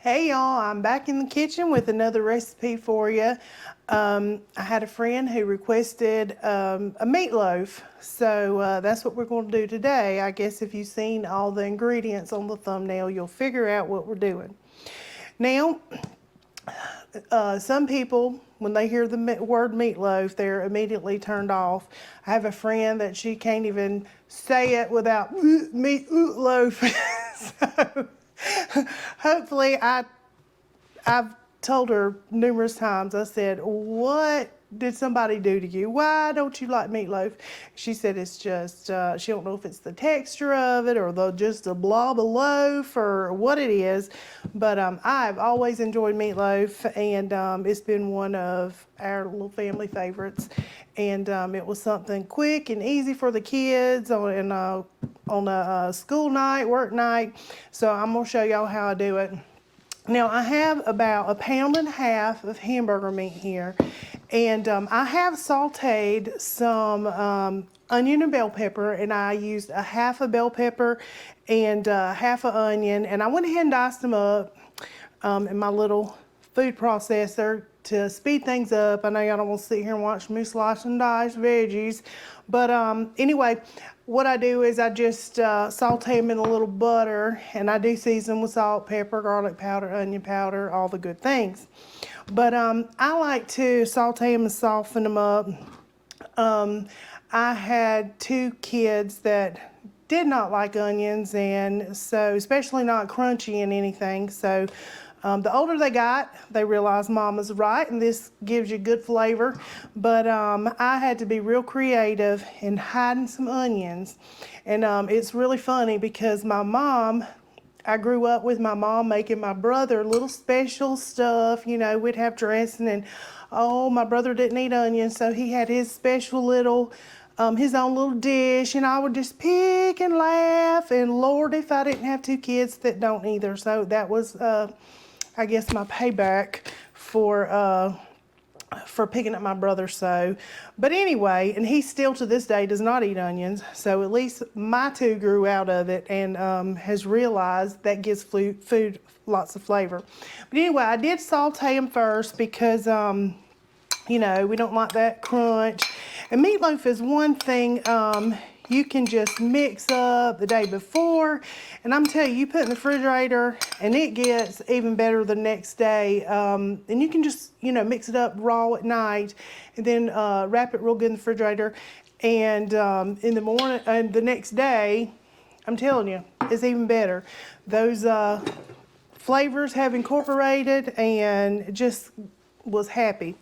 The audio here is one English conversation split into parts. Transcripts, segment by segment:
Hey y'all, I'm back in the kitchen with another recipe for you. I had a friend who requested a meatloaf, so that's what we're going to do today. I guess if you've seen all the ingredients on the thumbnail, you'll figure out what we're doing. Now, some people, when they hear the word meatloaf, they're immediately turned off. I have a friend that she can't even say it without meatloaf. So hopefully I've told her numerous times, I said, what did somebody do to you? Why don't you like meatloaf? She said it's just, she don't know if it's the texture of it or just a blob of loaf or what it is. But I've always enjoyed meatloaf, and it's been one of our little family favorites. And it was something quick and easy for the kids on a school night, work night. So I'm gonna show y'all how I do it. Now I have about 1.5 pounds of hamburger meat here, and I have sautéed some onion and bell pepper, and I used a half a bell pepper and half an onion, and I went ahead and diced them up in my little food processor to speed things up. I know y'all don't want to sit here and watch me slice and dice veggies, but anyway, what I do is I just saute them in a little butter, and I do season with salt, pepper, garlic powder, onion powder, all the good things. But I like to saute them and soften them up. I had 2 kids that did not like onions, and so especially not crunchy in anything. So the older they got, they realized Mama's right, and this gives you good flavor. But I had to be real creative in hiding some onions. And it's really funny because I grew up with my mom making my brother little special stuff. You know, we'd have dressing, and oh, my brother didn't eat onions, so he had his special little his own little dish, and I would just pick and laugh, and Lord, if I didn't have 2 kids that don't either. So that was I guess my payback for picking up my brother. So, but anyway, and he still to this day does not eat onions. So at least my 2 grew out of it and has realized that gives food lots of flavor. But anyway, I did saute them first because you know, we don't like that crunch. And meatloaf is one thing you can just mix up the day before, and I'm telling you, you put it in the refrigerator and it gets even better the next day. And you can just, you know, mix it up raw at night and then wrap it real good in the refrigerator. And in the morning and the next day, I'm telling you, it's even better. Those flavors have incorporated, and just was happy.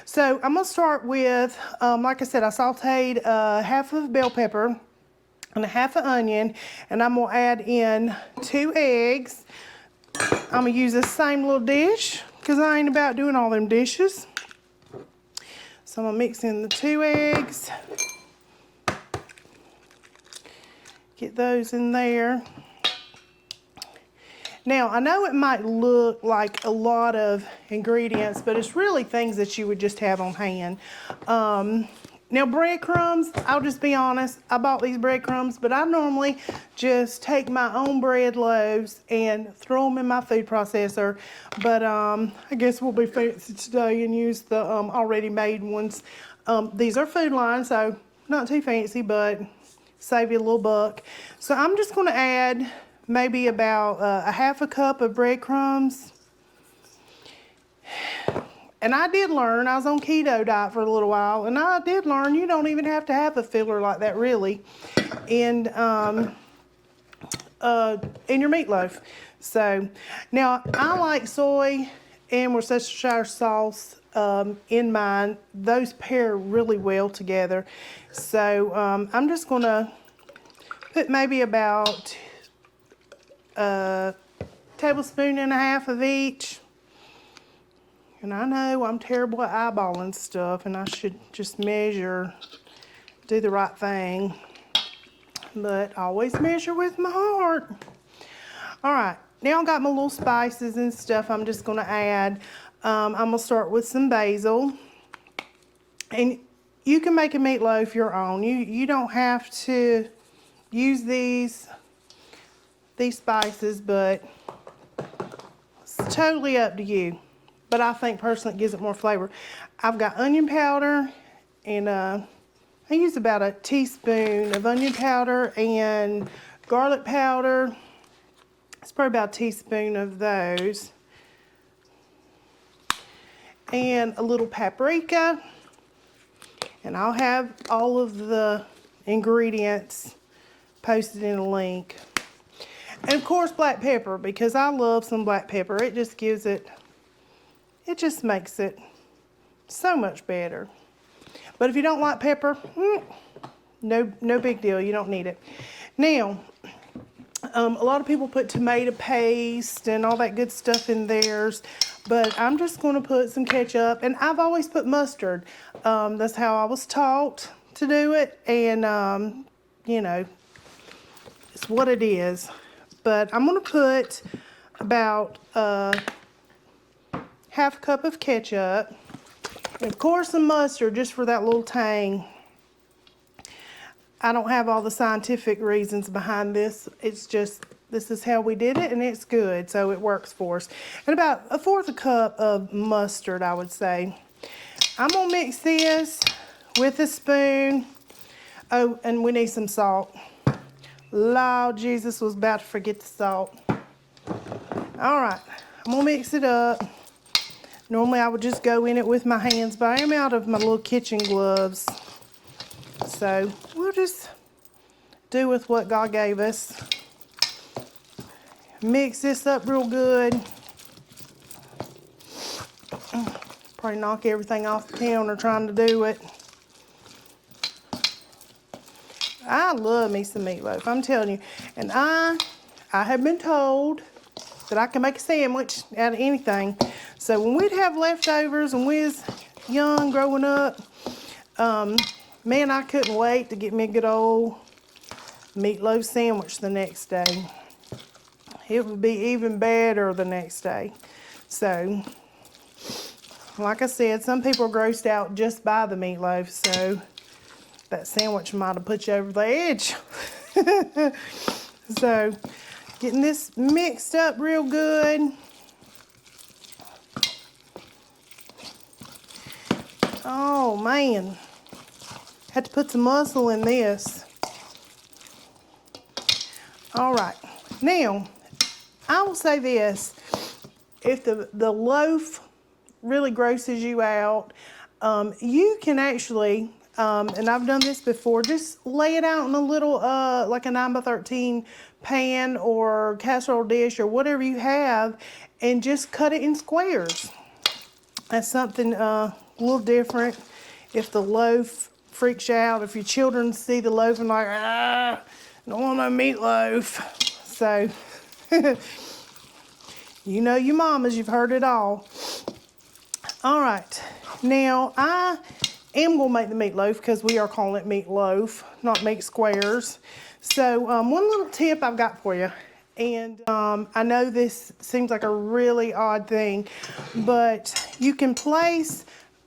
So I'm gonna start with, like I said, I sauteed half of bell pepper and a half an onion, and I'm gonna add in 2 eggs. I'm gonna use this same little dish because I ain't about doing all them dishes. So I'm gonna mix in the 2 eggs. Get those in there. Now, I know it might look like a lot of ingredients, but it's really things that you would just have on hand. Now, breadcrumbs, I'll just be honest, I bought these breadcrumbs, but I normally just take my own bread loaves and throw them in my food processor. But I guess we'll be fancy today and use the already made ones. These are Food Line, so not too fancy, but save you a little buck. So I'm just going to add maybe about a half a cup of breadcrumbs. And I did learn, I was on keto diet for a little while, and I did learn you don't even have to have a filler like that really in your meatloaf. So now I like soy and Worcestershire sauce in mine. Those pair really well together. So I'm just gonna put maybe about a tablespoon and a half of each. And I know I'm terrible at eyeballing stuff, and I should just measure, do the right thing, but always measure with my heart. All right, now I got my little spices and stuff I'm just gonna add. I'm gonna start with some basil, and you can make a meatloaf your own. You don't have to use these spices, but It's totally up to you, but I think personally it gives it more flavor. I've got onion powder, and I use about a teaspoon of onion powder and garlic powder. It's probably about a teaspoon of those. And a little paprika. And I'll have all of the ingredients posted in a link. And of course black pepper, because I love some black pepper. It just gives it, it just makes it so much better. But if you don't like pepper, no big deal, you don't need it. Now, a lot of people put tomato paste and all that good stuff in theirs, but I'm just going to put some ketchup, and I've always put mustard. That's how I was taught to do it, and you know, it's what it is. But I'm going to put about half a cup of ketchup, and of course some mustard just for that little tang. I don't have all the scientific reasons behind this. It's just, this is how we did it, and it's good, so it works for us. And about 1/4 cup of mustard, I would say. I'm gonna mix this with a spoon. Oh, and we need some salt. Lord Jesus, was about to forget the salt. All right, I'm gonna mix it up. Normally I would just go in it with my hands, but I am out of my little kitchen gloves. So we'll just do with what God gave us. Mix this up real good. Probably knock everything off the counter trying to do it. I love me some meatloaf, I'm telling you. And I have been told that I can make a sandwich out of anything. So when we'd have leftovers when we was young growing up, man, I couldn't wait to get me a good old meatloaf sandwich the next day. It would be even better the next day. So, like I said, some people are grossed out just by the meatloaf, so that sandwich might have put you over the edge. So, getting this mixed up real good. Oh man, had to put some muscle in this. All right, now I will say this: if the loaf really grosses you out, you can actually, and I've done this before, just lay it out in a little, like a 9x13 pan or casserole dish or whatever you have, and just cut it in squares. That's something a little different. If the loaf freaks you out, if your children see the loaf and like, don't want no meatloaf. So, you know you mamas, you've heard it all. All right, now I am gonna make the meatloaf because we are calling it meatloaf, not meat squares. So one little tip I've got for you, and I know this seems like a really odd thing, but you can place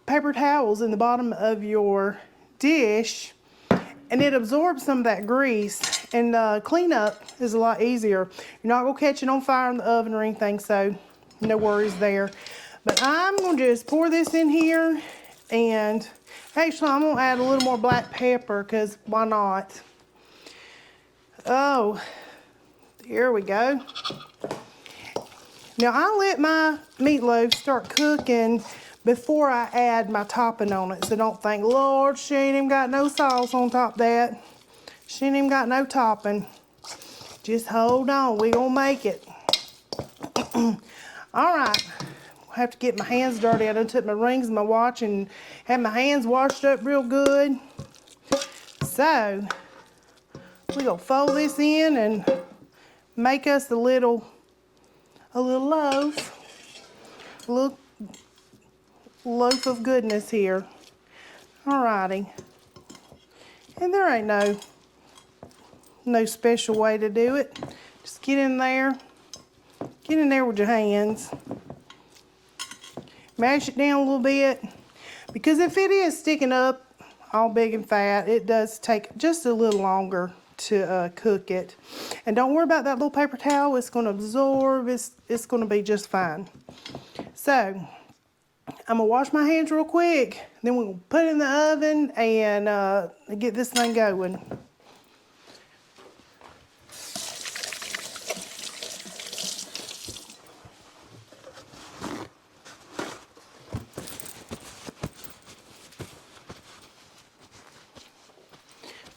paper towels in the bottom of your dish, and it absorbs some of that grease, and cleanup is a lot easier. You're not gonna catch it on fire in the oven or anything, so no worries there. But I'm gonna just pour this in here, and actually I'm gonna add a little more black pepper, because why not? Oh, here we go. Now I let my meatloaf start cooking before I add my topping on it, so don't think, Lord, she ain't even got no sauce on top of that. She ain't even got no topping. Just hold on, we gonna make it. All right, I have to get my hands dirty. I done took my rings and my watch and had my hands washed up real good. So, we gonna fold this in and make us a little loaf. A little loaf of goodness here. Alrighty. And there ain't no special way to do it. Just get in there. Get in there with your hands. Mash it down a little bit. Because if it is sticking up all big and fat, it does take just a little longer to cook it. And don't worry about that little paper towel. It's going to absorb. It's going to be just fine. So I'm going to wash my hands real quick. Then we'll put it in the oven and get this thing going.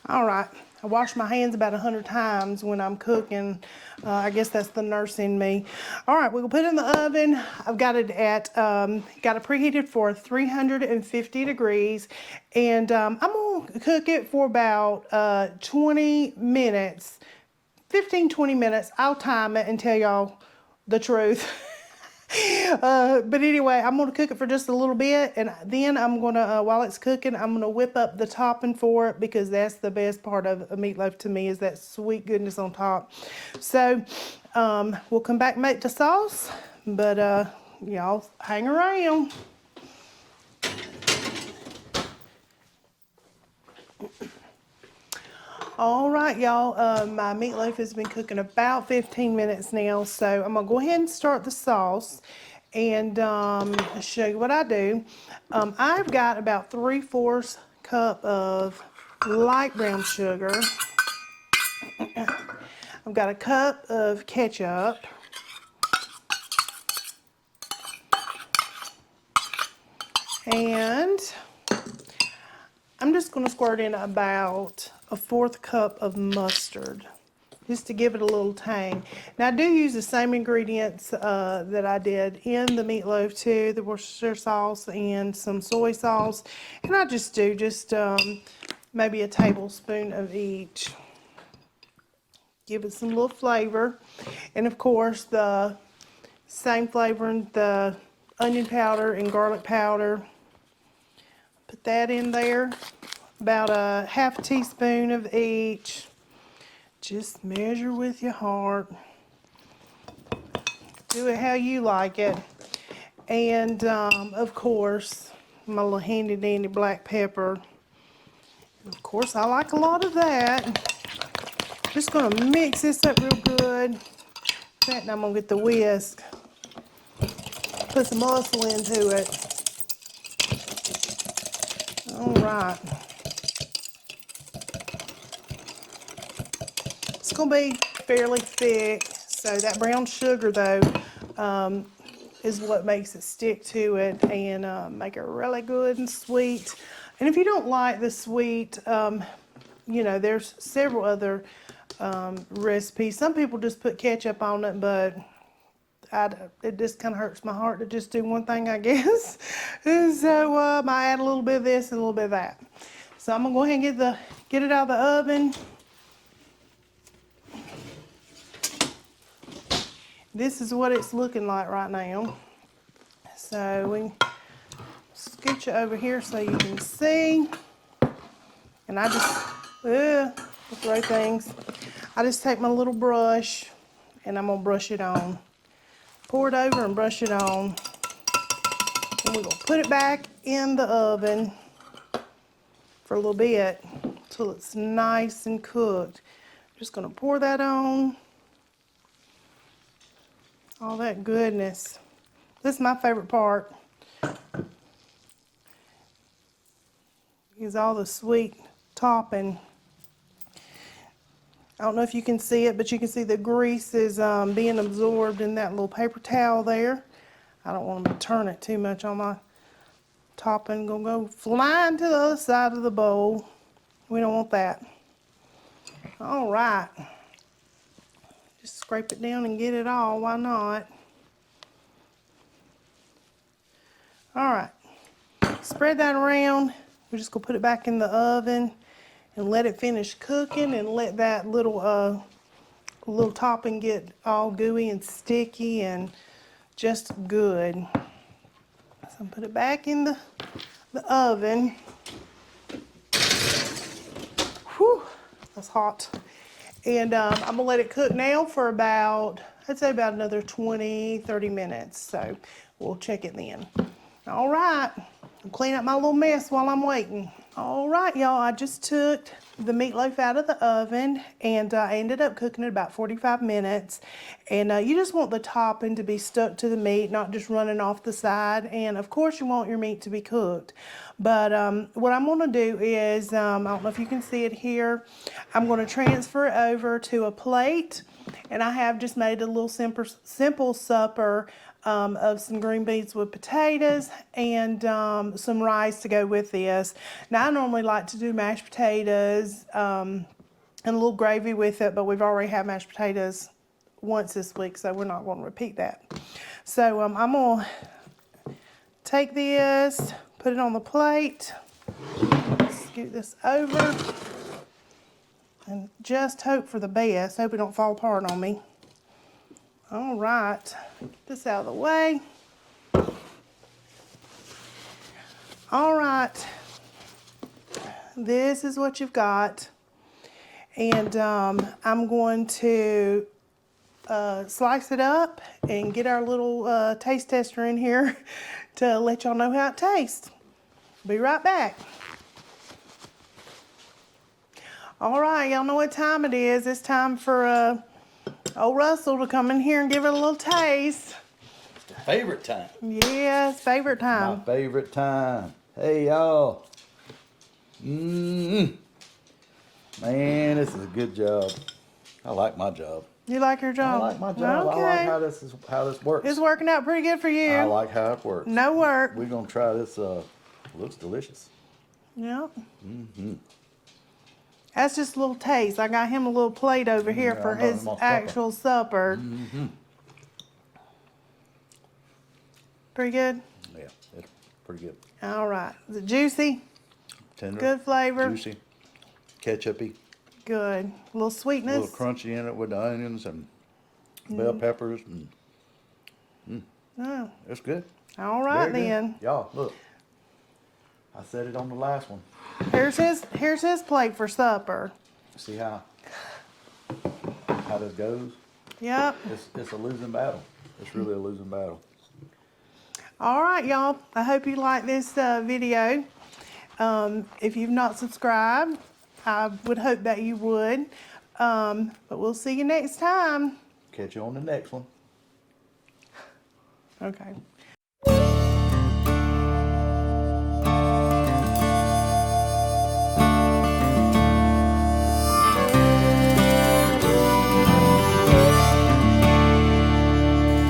All right, I wash my hands about 100 times when I'm cooking. I guess that's the nurse in me. All right, we'll put it in the oven. I've got it at, got it preheated for 350 degrees. And I'm gonna cook it for about 20 minutes, 15, 20 minutes. I'll time it and tell y'all the truth. But anyway, I'm going to cook it for just a little bit, and then I'm going to, while it's cooking, I'm going to whip up the topping for it, because that's the best part of a meatloaf to me, is that sweet goodness on top. So we'll come back and make the sauce, but y'all hang around. All right, y'all, my meatloaf has been cooking about 15 minutes now, so I'm gonna go ahead and start the sauce and show you what I do. I've got about 3/4 cup of light brown sugar. I've got a cup of ketchup. And I'm just gonna squirt in about 1/4 cup of mustard, just to give it a little tang. Now I do use the same ingredients that I did in the meatloaf too, the Worcestershire sauce and some soy sauce. And I just do maybe a tablespoon of each. Give it some little flavor. And of course the same flavor in the onion powder and garlic powder. Put that in there. About a half a teaspoon of each. Just measure with your heart. Do it how you like it. And of course, my little handy dandy black pepper. And of course, I like a lot of that. Just gonna mix this up real good. In fact, I'm gonna get the whisk. Put some muscle into it. All right. It's going to be fairly thick, so that brown sugar though is what makes it stick to it and make it really good and sweet. And if you don't like the sweet, you know, there's several other recipes. Some people just put ketchup on it, but it just kind of hurts my heart to just do one thing, I guess. And so I add a little bit of this and a little bit of that. So I'm gonna go ahead and get it out of the oven. This is what it's looking like right now. So we scooch it over here so you can see. And I just throw things. I just take my little brush and I'm gonna brush it on. Pour it over and brush it on. And we're gonna put it back in the oven for a little bit till it's nice and cooked. Just gonna pour that on. All that goodness. This is my favorite part. Is all the sweet topping. I don't know if you can see it, but you can see the grease is being absorbed in that little paper towel there. I don't want to turn it too much on my topping. Gonna go flying to the other side of the bowl. We don't want that. All right. Just scrape it down and get it all, why not? All right, spread that around. We're just gonna put it back in the oven and let it finish cooking and let that little topping get all gooey and sticky and just good. So put it back in the oven. Whew, that's hot. And I'm gonna let it cook now for about, I'd say about another 20, 30 minutes. So we'll check it then. All right, I'll clean up my little mess while I'm waiting. All right, y'all, I just took the meatloaf out of the oven and I ended up cooking it about 45 minutes. And you just want the topping to be stuck to the meat, not just running off the side. And of course you want your meat to be cooked. But what I'm gonna do is, I don't know if you can see it here, I'm gonna transfer it over to a plate. And I have just made a little simple supper of some green beans with potatoes and some rice to go with this. Now I normally like to do mashed potatoes and a little gravy with it, but we've already had mashed potatoes once this week, so we're not going to repeat that. So I'm going to take this, put it on the plate, scoot this over, and just hope for the best. Hope it don't fall apart on me. All right, get this out of the way. All right, this is what you've got. And I'm going to slice it up and get our little taste tester in here to let y'all know how it tastes. Be right back. All right, y'all know what time it is. It's time for old Russell to come in here and give it a little taste. Favorite time. Yes, favorite time. My favorite time. Hey, y'all. Man, this is a good job. I like my job. You like your job? I like my job. Okay. I like how this works. It's working out pretty good for you. I like how it works. No work. We're gonna try this. Looks delicious. Yep. That's just a little taste. I got him a little plate over here for his actual supper. Pretty good? Yeah, it's pretty good. All right. Is it juicy? Tender. Good flavor? Juicy. Ketchupy. Good. A little A sweetness? little crunchy in it with the onions and bell peppers. Oh. It's good. All right Very then. good. Y'all, look. I said it on the last one. Here's his plate for supper. See how this goes? Yep. It's a losing battle. It's really a losing battle. All right, y'all. I hope you like this video. If you've not subscribed, I would hope that you would. But we'll see you next time. Catch you on the next one. Okay.